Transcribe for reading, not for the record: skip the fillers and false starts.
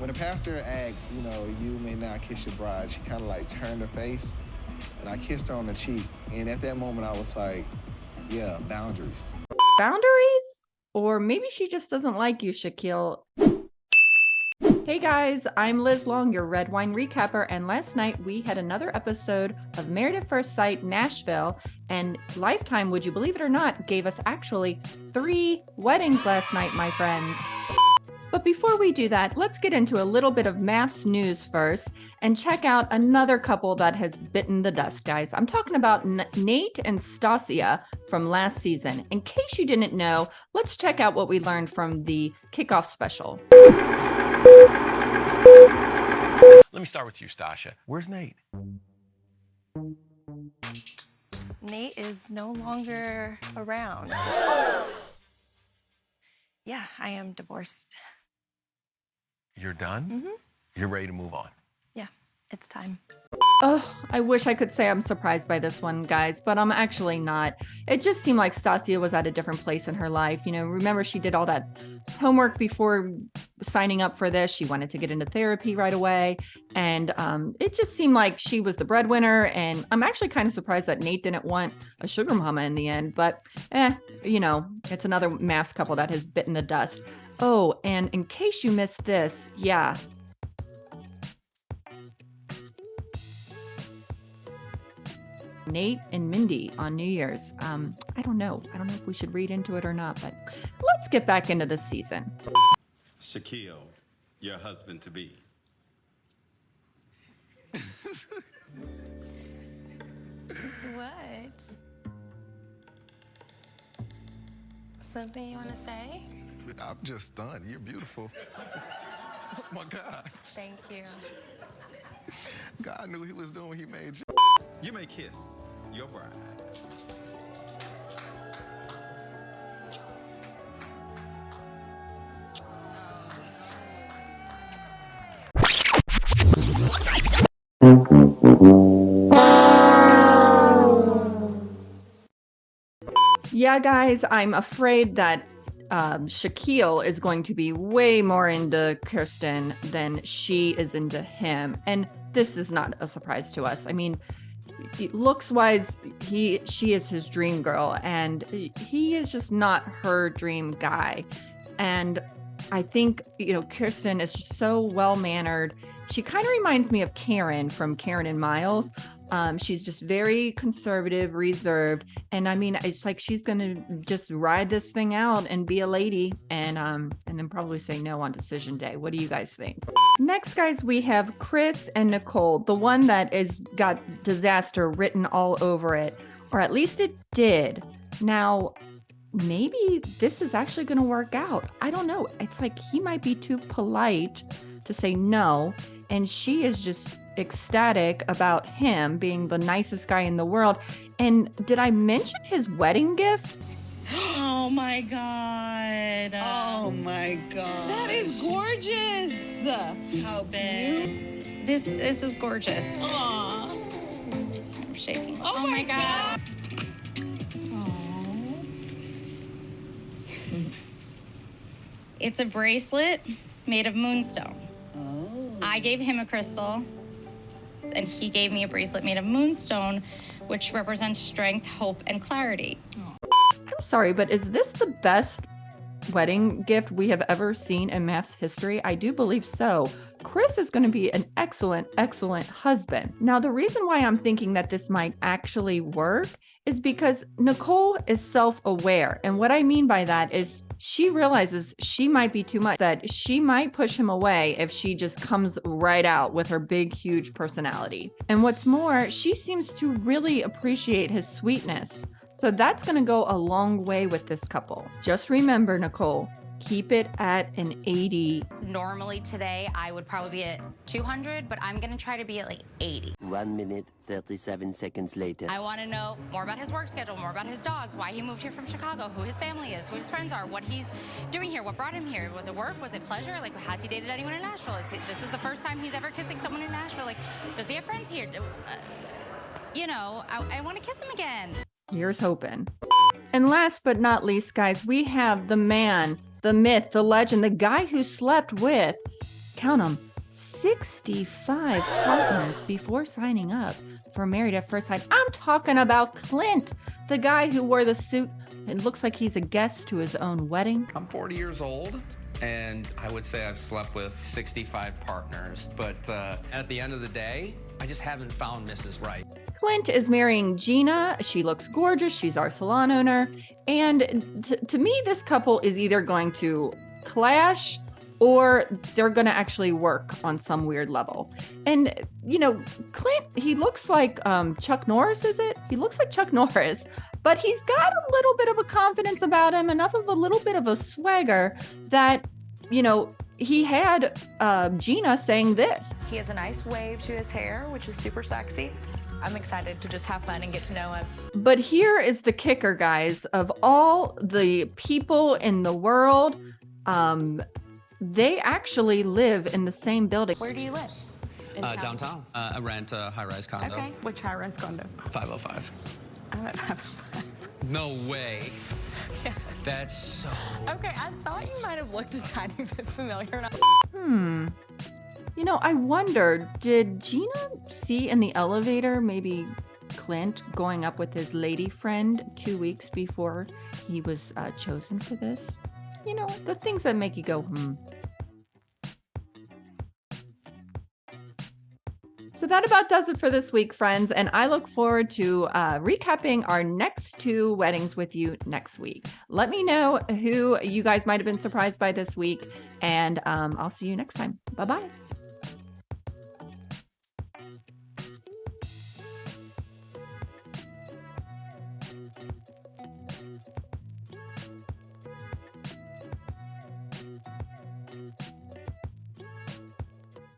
When the pastor asked, you may not kiss your bride, she kind of like turned her face, and I kissed her on the cheek. And at that moment, I was like, yeah, boundaries. Boundaries? Or maybe she just doesn't like you, Shaquille. Hey guys, I'm Liz Long, your Red Wine Recapper, and last night we had another episode of Married at First Sight Nashville, and Lifetime, would you believe it or not, gave us actually 3 weddings last night, my friends. But before we do that, let's get into a little bit of MAFS news first and check out another couple that has bitten the dust, guys. I'm talking about Nate and Stasia from last season. In case you didn't know, let's check out what we learned from the kickoff special. Let me start with you, Stasia. Where's Nate? Nate is no longer around. Yeah, I am divorced. You're done? Mm-hmm. You're ready to move on? Yeah, it's time. Oh, I wish I could say I'm surprised by this one, guys, but I'm actually not. It just seemed like Stasia was at a different place in her life. Remember she did all that homework before signing up for this. She wanted to get into therapy right away. And it just seemed like she was the breadwinner. And I'm actually kind of surprised that Nate didn't want a sugar mama in the end. But, it's another MAFS couple that has bitten the dust. Oh, and in case you missed this, yeah. Nate and Mindy on New Year's. I don't know if we should read into it or not, but let's get back into the season. Shaquille, your husband-to-be. What? Something you want to say? I'm just stunned. You're beautiful. Oh my gosh. Thank you. God knew he was doing what he made you. You may kiss your bride. Yeah, guys, I'm afraid that Shaquille is going to be way more into Kirsten than she is into him. And this is not a surprise to us. I mean, looks wise, she is his dream girl, and he is just not her dream guy. And I think, Kirsten is just so well-mannered. She kind of reminds me of Karen from Karen and Miles. She's just very conservative, reserved. And I mean, it's like she's going to just ride this thing out and be a lady and then probably say no on decision day. What do you guys think? Next, guys, we have Chris and Nicole, the one that is got disaster written all over it, or at least it did. Now, maybe this is actually going to work out. I don't know. It's like he might be too polite to say no, and she is just ecstatic about him being the nicest guy in the world. And did I mention his wedding gift? Oh my God. Oh my God. That is gorgeous. How big. This is gorgeous. Aw. I'm shaking. Oh my God. It's a bracelet made of moonstone. Oh. I gave him a crystal, and he gave me a bracelet made of moonstone, which represents strength, hope, and clarity. I'm sorry, but is this the best wedding gift we have ever seen in MAFS history? I do believe so. Chris is going to be an excellent, excellent husband. Now, the reason why I'm thinking that this might actually work is because Nicole is self-aware. And what I mean by that is she realizes she might be too much, that she might push him away if she just comes right out with her big, huge personality. And what's more, she seems to really appreciate his sweetness. So that's going to go a long way with this couple. Just remember, Nicole, keep it at an 80. Normally today, I would probably be at 200, but I'm gonna try to be at like 80. 1 minute, 37 seconds later. I wanna know more about his work schedule, more about his dogs, why he moved here from Chicago, who his family is, who his friends are, what he's doing here, what brought him here. Was it work? Was it pleasure? Like, has he dated anyone in Nashville? This is the first time he's ever kissing someone in Nashville. Like, does he have friends here? I wanna kiss him again. Here's hoping. And last but not least, guys, we have the man, the myth, the legend, the guy who slept with count them, 65 partners before signing up for Married at First Sight. I'm talking about Clint, the guy who wore the suit. It looks like he's a guest to his own wedding. I'm 40 years old, and I would say I've slept with 65 partners. But at the end of the day, I just haven't found Mrs. Right. Clint is marrying Gina. She looks gorgeous. She's our salon owner. And to me, this couple is either going to clash or they're going to actually work on some weird level. And, you know, Clint, he looks like Chuck Norris, is it? He looks like Chuck Norris, but he's got a little bit of a confidence about him, enough of a little bit of a swagger that, you know, he had Gina saying this. He has a nice wave to his hair, which is super sexy. I'm excited to just have fun and get to know him. But here is the kicker, guys. Of all the people in the world, they actually live in the same building. Where do you live? Downtown. I rent a high-rise condo. Okay, which high-rise condo? 505. I'm at 505. No way. Yeah. That's so... Okay, I thought you might have looked a tiny bit familiar. You know, I wonder, did Gina see in the elevator maybe Clint going up with his lady friend 2 weeks before he was chosen for this? You know, the things that make you go, So that about does it for this week, friends. And I look forward to recapping our next 2 weddings with you next week. Let me know who you guys might have been surprised by this week. And I'll see you next time. Bye-bye.